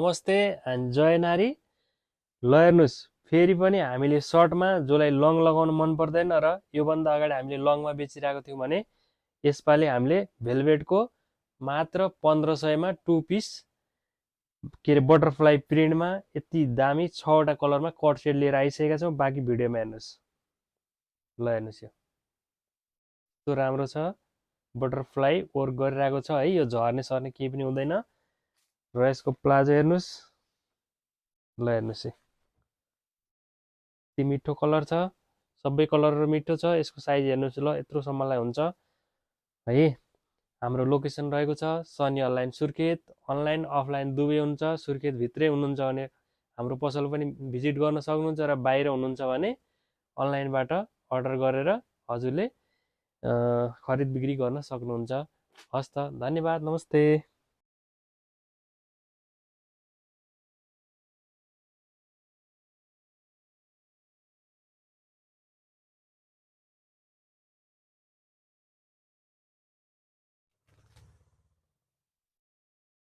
नमस्ते एन्ड जय नारी। ल हेर्नुहोस्, फेरि पनि हामीले सर्टमा जसलाई लङ लगाउन मन पर्दैन र योभन्दा अगाडि हामीले लङमा बेचिरहेको थियौँ भने यसपालि हामीले भेलभेटको मात्र 1500मा 2 पिस के अरे बटरफ्लाई प्रिन्टमा यति दामी 6वटा कलरमा कट सेट लिएर आइसकेका छौँ। बाँकी भिडियोमा हेर्नुहोस्। ल हेर्नुहोस्, यो कस्तो राम्रो छ, बटरफ्लाई वर्क गरिरहेको छ है। यो झर्ने सर्ने केही पनि हुँदैन र यसको प्लाजो हेर्नुहोस्। ल हेर्नुहोस्, यति मिठो कलर छ, सबै कलरहरू मिठो छ। यसको साइज हेर्नुहोस्, ल यत्रोसम्मलाई हुन्छ है। हाम्रो लोकेसन रहेको छ Sunny online Surkhet. Online offline दुवै हुन्छ। सुर्खेत भित्रै हुनुहुन्छ भने हाम्रो पसल पनि भिजिट गर्न सक्नुहुन्छ र बाहिर हुनुहुन्छ भने अनलाइनबाट अर्डर गरेर हजुरले खरिद बिक्री गर्न सक्नुहुन्छ। हस् त, धन्यवाद, नमस्ते।